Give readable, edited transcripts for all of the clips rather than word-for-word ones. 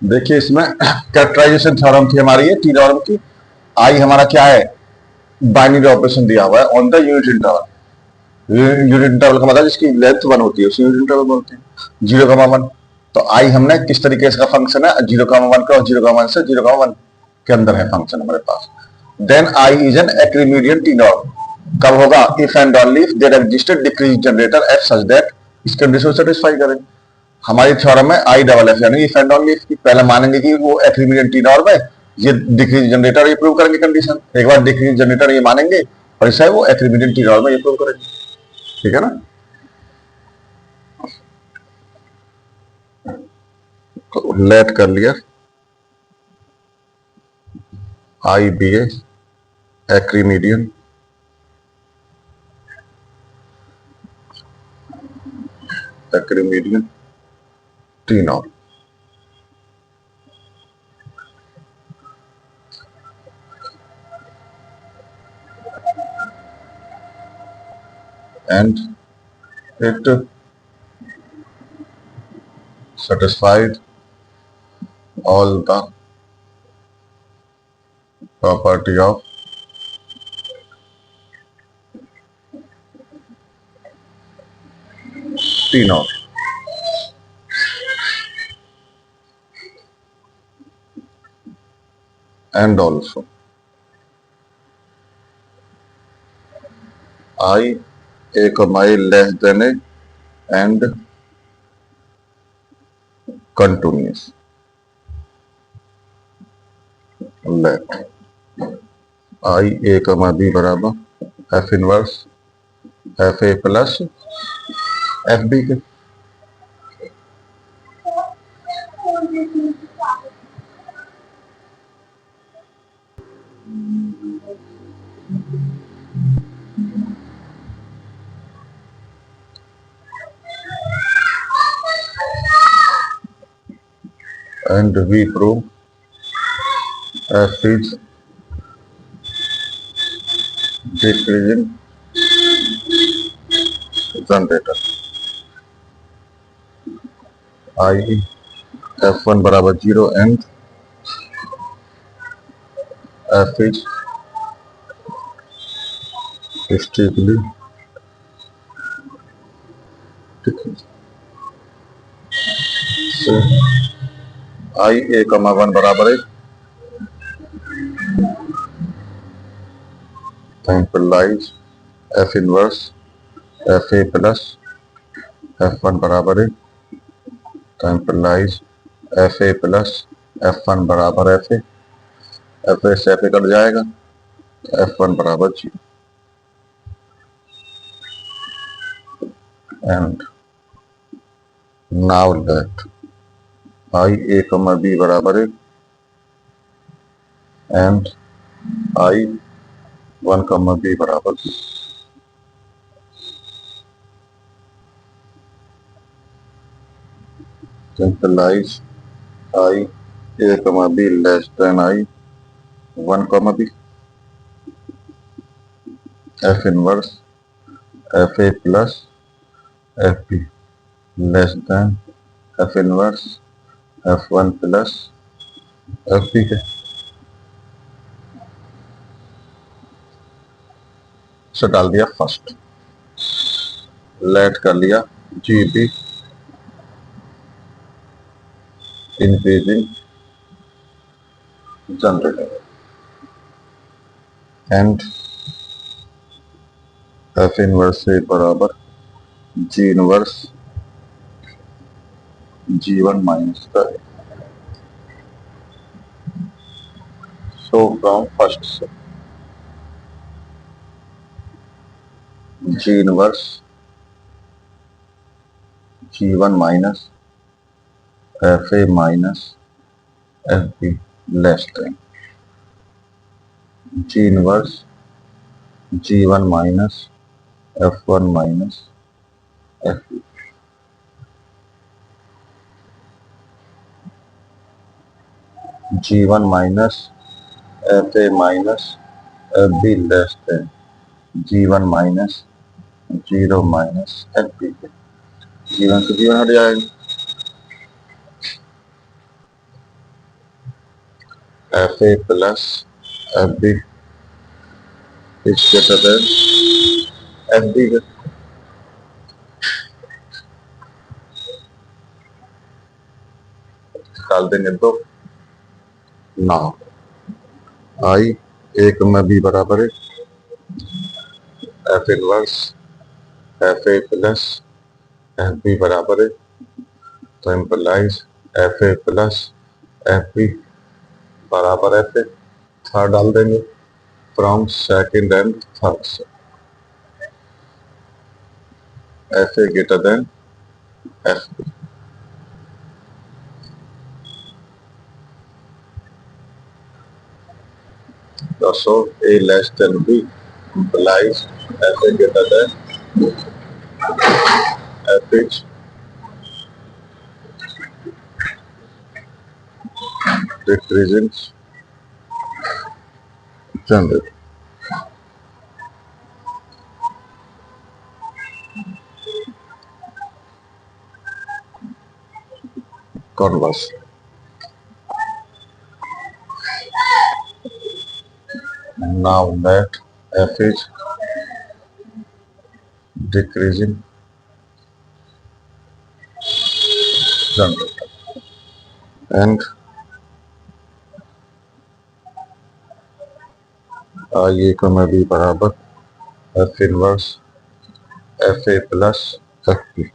देखिए इसमें characterisation theorem थी हमारी, ये टी नॉर्म की। आई हमारा क्या है, बाइनरी ऑपरेशन दिया हुआ है on the unit interval. Unit interval का मतलब जिसकी लेंथ 1 होती है उसी यूनिट इंटरवल बोलते हैं, 0,1। तो आई हमने किस तरीके से का फंक्शन है, 0,1 का, और 0,1 से 0,1 के अंदर है फंक्शन हमारे पास। Then I is an Archimedean T norm. कब होगा, if and only if there existed decrease generator at such that इस कंडीशन को सेटिस्फाई करे। हमारी थ्योरम है आई डबल एफ, यानी इफ एंड ओनली इफ की। पहले मानेंगे कि वो एक्रीमीडियन टी नॉर्म है, ये डिक्रीज जनरेटर, ये प्रूव करेंगे कंडीशन। एक बार डिक्रीज जनरेटर ये मानेंगे और इसे वो एक्रीमीडियन टी नॉर्म है, ये प्रूव करेंगे। ठीक है ना। तो लेट कर लिया I be a Archimedean T norm. and it satisfied all the property of T naught. And also I a comma I less than a and continuous. Let I a comma b बराबर f inverse f a plus f b के। And we prove f is decreasing generator. I f1 बराबर 0 and f is strictly decreasing। So आई ए कमा 1 बराबर है implies F inverse F A plus F one बराबर है implies F A plus F one बराबर F ए से F ए cut जाएगा, F one बराबर 0। And now let I A comma B बराबर है एंड आई 1 कमा बी बराबर b। implies I a comma b less than I 1 comma b f inverse f a plus f b less than f inverse f 1 plus f b है। इसे डाल दिया first, late कर लिया G be increasing generator and F inverse से बराबर जी inverse G1 minus का है। सो फ्रॉम फर्स्ट से G inverse G1 minus F A minus F B less than G inverse G1 minus F1 minus F B. G1 minus F A minus F B less than G1 minus 0 minus F B. G1 से 0 हट जाएगा, G1 minus F A minus F B less than G1 minus 0 minus F B के। G1 से 0 हट जाएगा, G1 minus 0 minus F B less than G1 minus 0 minus F B के। G1 से 0 हट जाएगा, F A plus F B is greater than F B. डाल देंगे तो ना आई एक में बी बराबर है F inverse F A plus F B बराबर है, तो implies F A plus F B बराबर एफ ए। थर्ड डाल देंगे फ्रॉम सेकेंड एंड थर्ड से F A greater than F B. So A less than B implies F A greater than F H decreasing generate. Converse. Now that F is decreasing generator and I A comma B बराबर F inverse F A plus F B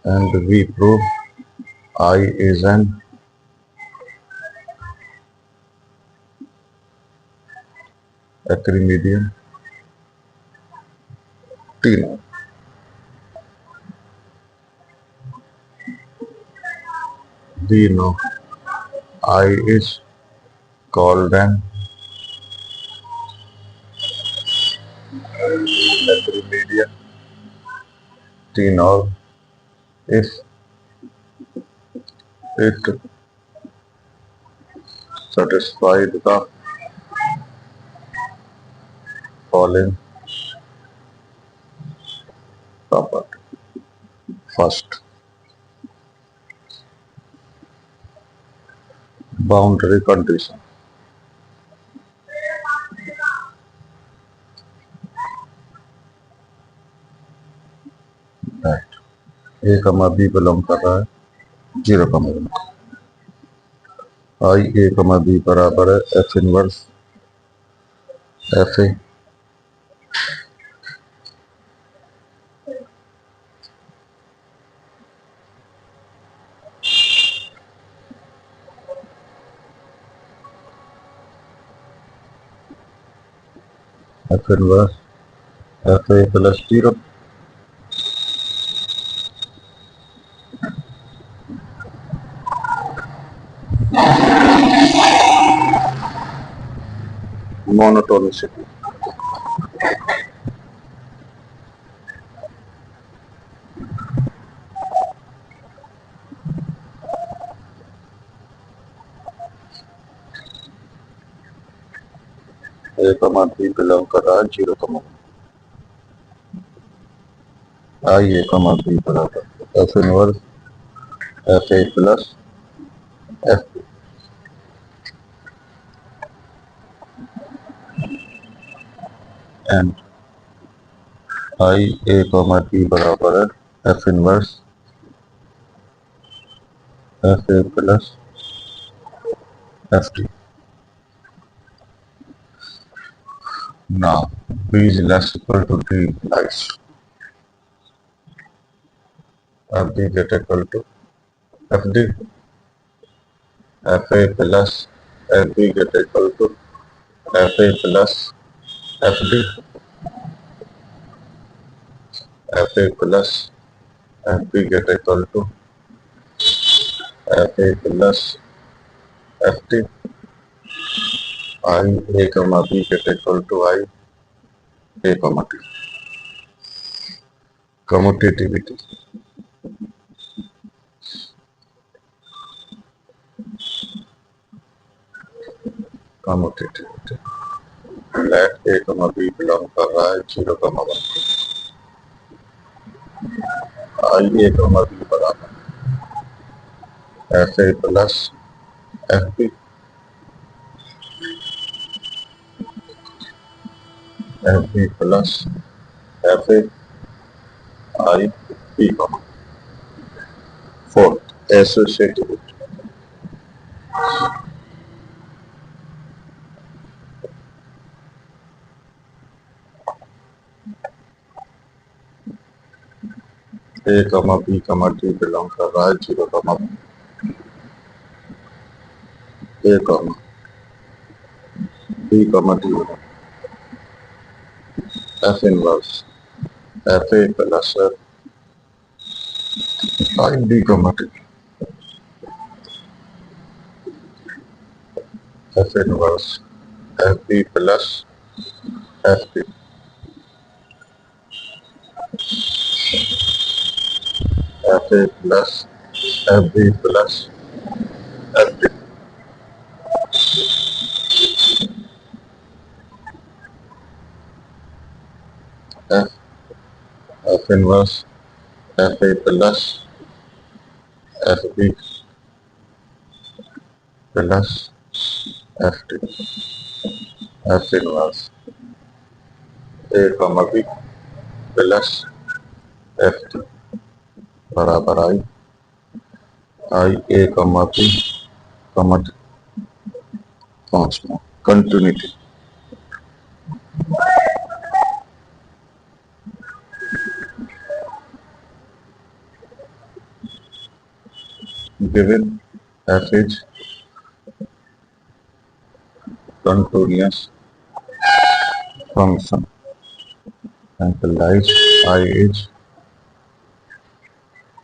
and we prove I is an Archimedean T-norm. We know I is called an Archimedean T-norm if it satisfied the following property. First, boundary condition. Right. A comma B belong कर रहा है 0 comma 1। I A comma B बराबर है F inverse F A F inverse F A plus 0 monotonicity. A comma B belong कर रहा है 0 comma 1। I A comma B बराबर F inverse F A plus F B and I A comma B बराबर है F inverse F A plus F D। Now B is less equal to D implies F D get equal to F D F A plus F B get equal to F A plus F D F A plus F B get equal to F A plus F D I A comma B get equal to I A comma T। Commutativity commutativity let A comma B belong कर रहा है 0 comma 1। I A comma B बराबर F A plus F B F B plus F A I P comma fourth associated A comma B comma D belong कर रहा है 0 कमा ए comma B comma D F inverse F A plus I D comma D F inverse F B plus F B F A plus F B plus F D F inverse F A plus F B plus F D F inverse A comma B plus F D बराबर आई आई ए comma B comma D पांचवा continuity given f is continuous function and lies I is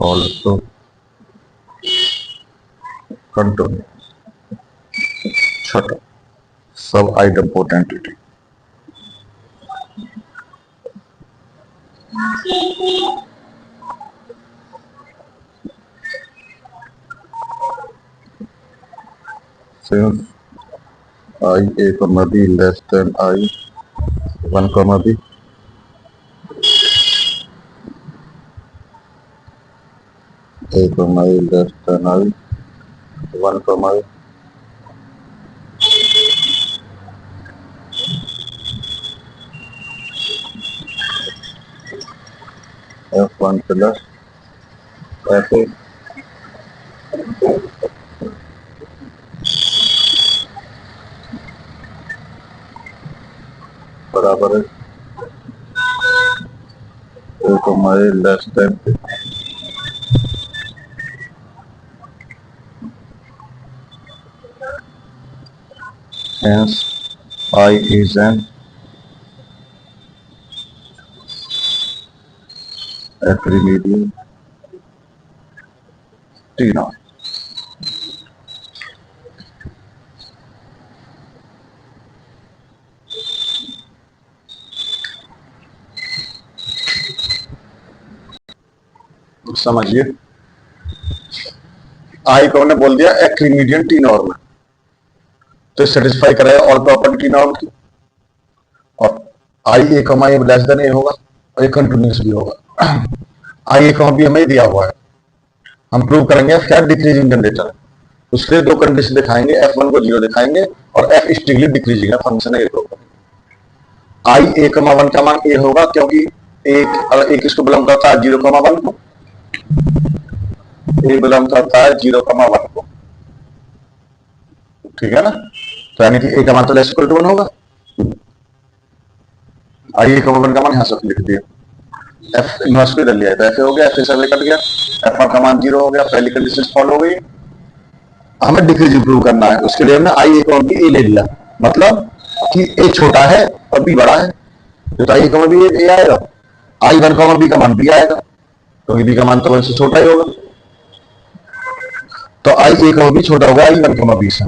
also continuous. छठा सब idempotent since I a comma b less than I 1 comma b a comma a less than I 1 comma a f1 plus f a बराबर है a comma a less than hence I is an Archimedean T0. समझिए आई को हमने बोल दिया एक्रीमीडियन T norm तो satisfy कराया all property T norm की और आई ए कमा ए लेस देन ए होगा और ये कंटिन्यूस भी होगा आई ए कमा बी हमें दिया हुआ है हम प्रूव करेंगे क्या डिक्रीजिंग जनरेटर उसके लिए दो कंडीशन दिखाएंगे f1 को 0 दिखाएंगे और f स्ट्रिक्टली डिक्रीजिंग है फंक्शन है आई ए कमा 1 का मान ए होगा क्योंकि एक किसको बिलोंग करता है 0 कमा 1 को ए बिलोंग करता है 0 कमा 1 को ठीक है ना तो यानी कि ए का मान तो लेस इक्वल टू 1 होगा आई ए कमा 1 का मान यहां से लिख दिया एफ इनवर्स को इधर लिया तो ऐसे हो गया फिर से कट गया f1 का मान 0 हो गया पहली कंडीशन फॉलो हो गई हमें डिक्रीजिंग प्रूव करना है उसके लिए हमने आई ए कमा बी ए ले लिया मतलब कि ए छोटा है और बी बड़ा है तो आई ए कमा बी ए आएगा आई 1 कमा बी का मान बी आएगा क्योंकि बी का मान तो 1 से छोटा ही होगा तो आई ए कमा बी छोटा होगा आई 1 कमा बी से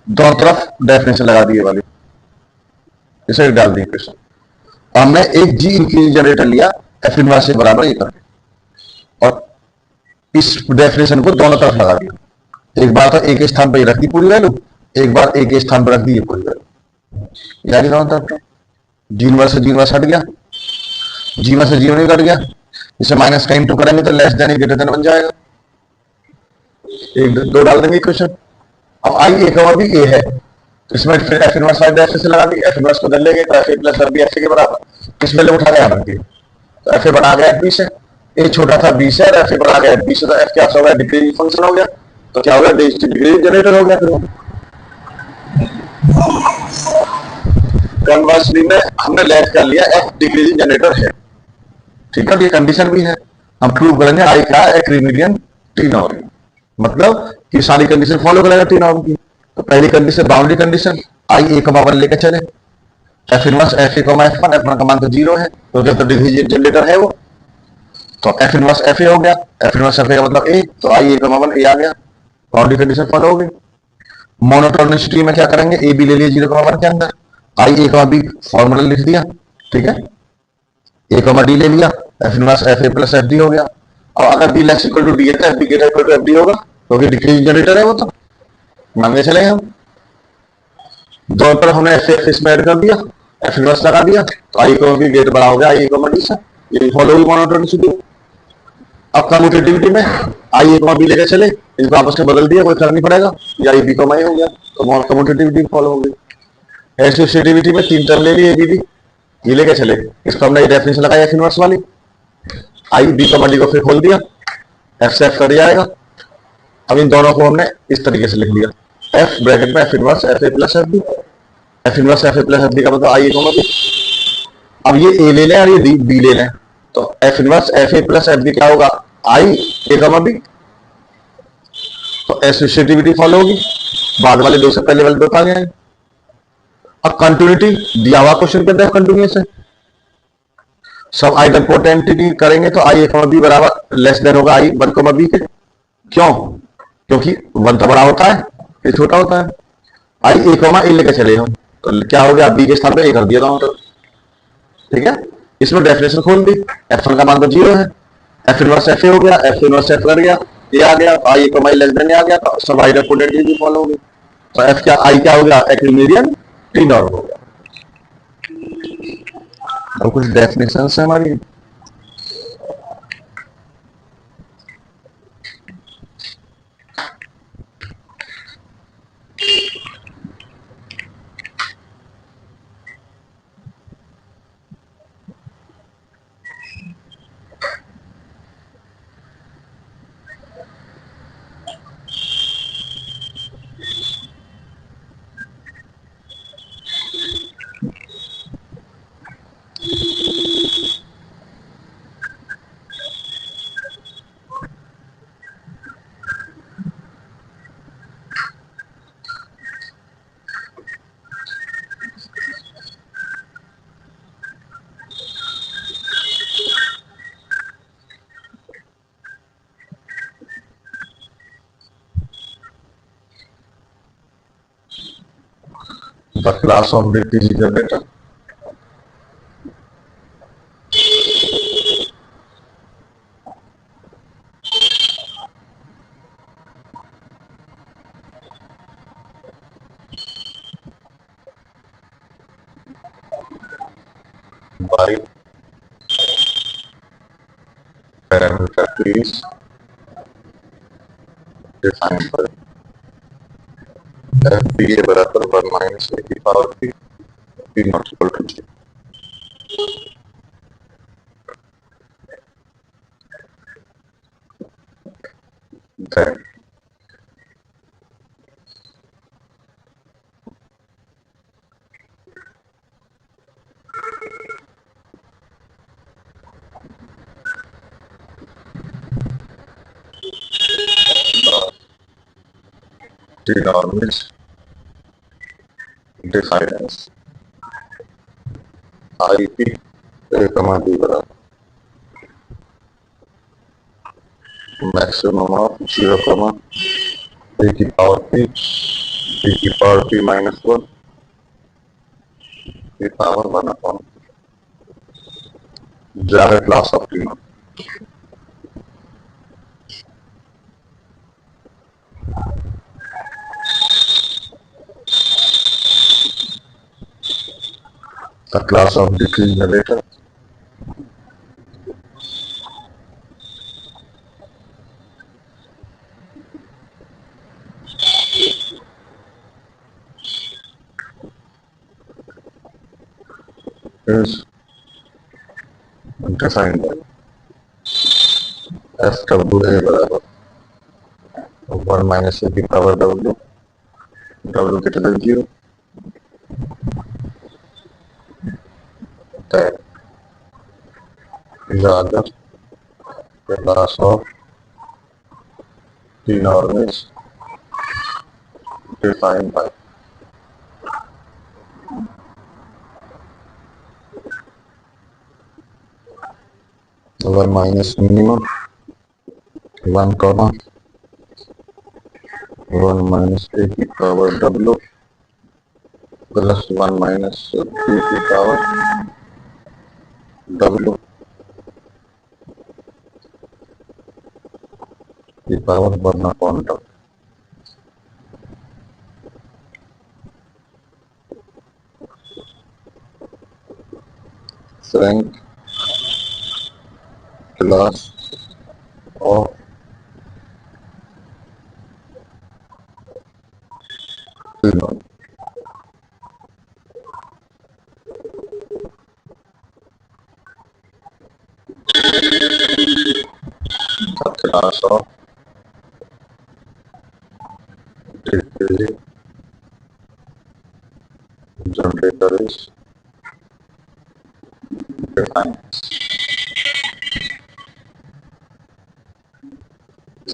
दोनों तरफ डेफिनेशन लगा दी वाली इसे डाल दी क्वेश्चन हमने एक जी इंक्रीज जनरेटर लिया एफ इनवर्स से बराबर ये करके और इस डेफिनेशन को दोनों तरफ लगा दिया एक बार तो एक स्थान पर रख दी पूरी वैल्यू एक बार एक स्थान पर रख दी ये पूरी वैल्यू यानी दोनों तरफ जी इनवर्स से जी इनवर्स हट गया जी में से जीरो नहीं कट गया इसे माइनस का इंटू करेंगे तो लेस देन ग्रेटर देन बन जाएगा एक दो डाल देंगे इक्वेशन। अब आई ए कमा बी ए है, तो इसमें फिर एफ इनवर्स फाइंड एफ से लगा दी, एफ इनवर्स को कर लेंगे तो F A plus F B F के बराबर, किस वैल्यू उठा गया रखिए, तो एफ ए बड़ा गया एफ बी से, ए छोटा था बी से और एफ ए बड़ा गया एफ बी से, तो एफ क्या हो गया, डिक्रीजिंग फंक्शन हो गया, तो क्या हो गया, डिक्रीजिंग जनरेटर हो गया। फिर कन्वर्सली में हमने लेट कर लिया एफ डिक्रीजिंग जनरेटर है, ठीक है, ये कंडीशन भी है, हम प्रूव करेंगे आई का एक्रीमिडियन टी नॉर्म, मतलब कि सारी कंडीशन फॉलो करेगा टी नॉर्म की। तो पहली कंडीशन बाउंड्री कंडीशन, आई ए कमा 1 लेके चले, एफ इनवर्स एफ ए कमा एफ 1, एफ 1 का मान तो 0 है, तो जब तो डिक्रीजिंग जनरेटर है वो, तो एफ इनवर्स एफ ए हो गया, एफ इनवर्स एफ ए का मतलब ए, तो आई ए कमा 1 ए आ गया, बाउंड्री कंडीशन फॉलो हो गई। मोनोटोनिसिटी में क्या करेंगे, ए बी ले लिया 0,1 के अंदर, आई ए कमा बी फॉर्मूला लिख दिया, ठीक है, ए कमा डी ले लिया, F inverse F A plus F D हो गया। और अगर B less equal to D है तो F B greater equal to F D होगा, क्योंकि डिक्रीजिंग जनरेटर है वो, तो मान के चले हम दोनों पर हमने एफ एफ इसमें ऐड कर दिया, एफ इनवर्स लगा दिया, तो आई कमा बी गेट बड़ा हो गया आई ए कमा डी से, ये फॉलो हुई मोनोटोनिसिटी। अब कम्यूटेटिविटी में आई ए कमा बी लेके चले, इनको आपस में बदल दिया, कोई फर्क नहीं पड़ेगा, या आई बी कमा ए हो गया, तो कम्यूटेटिविटी फॉलो हो गई। एसोसिएटिविटी में 3 टर्म ले लिए, ए बी डी ये लेके चले, इसको हमने डेफिनेशन लगाई एफ इनवर्स वाली, आई बी कमा डी को फिर खोल दिया, एफ से एफ कर जाएगा। अब इन दोनों को हमने इस तरीके से लिख लिया, एफ ब्रैकेट में F inverse F A plus F B, F inverse F A plus F B का मतलब आई ए कमा बी। अब ये ए ले लें और ये बी ले लें, तो F inverse F A plus F B क्या होगा, आई ए कमा बी, तो एसोसिएटिविटी फॉलो होगी, बाद वाले दो से पहले वाले दो आ गए। अब कंटिन्यूटी दिया हुआ क्वेश्चन के अंदर कंटिन्यूस है, सब आइडेंटिटी करेंगे तो आई ए कमा बी बराबर लेस देन होगा आई 1 कमा बी के, क्यों, क्योंकि 1 तो बड़ा होता है ये छोटा होता है। आई ए कमा ए लेके चले हम, तो क्या हो गया, बी के स्थान पे ए कर दिया दोनों तरफ, ठीक है। इसमें डेफिनेशन खोल दी, F1 का मान तो 0 है, एफ इनवर्स एफ ए हो गया, एफ इनवर्स एफ कर गया, ये आ गया, आई ए कमा लेस देन आ गया, तो सब आइडेंटिटी फॉलो हो गई, तो एफ क्या आई क्या हो गया, एक्रीमेरियन टी नॉर्म हो गया। और कुछ डेफिनेशन है हमारी, the class of decreasing generator, by parameter is defined by f b a बराबर 1 minus a की power p, p not equal to g। Then T norm is defined as IP a comma b बराबर maximum of 0 comma a की power p, p की power p minus 1 की power 1 upon Java class of T norm। The class of decreasing generator is defined by FWA बराबर 1 minus a की power W, W greater than 0, that is the other class of T norm is defined by one minus minimum 1 comma 1 minus a की power W plus 1 minus b की power W की power 1 upon W. Frank class of T norm. The class of T generator is defined.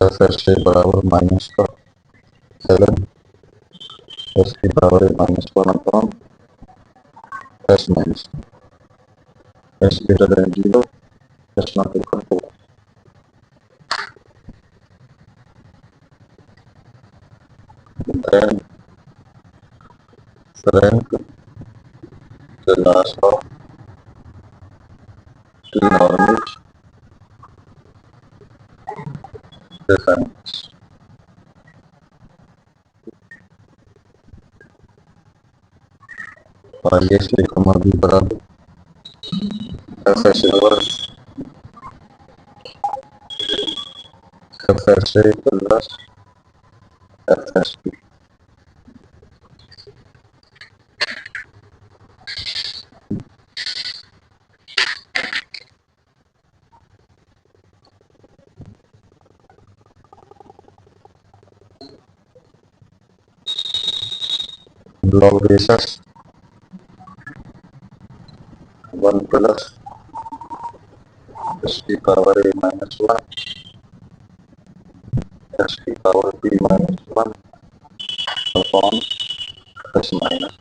FSA बराबर minus का 7 S की power है -1 upon S minus S greater than 0, S not equal to 1. Then Frank class of T norm is defined. और ये से कमा भी बराबर FSA वर्ग FSA plus FSP. log basis 1 plus s की पावर a minus 1 s की power b minus 1 upon s minus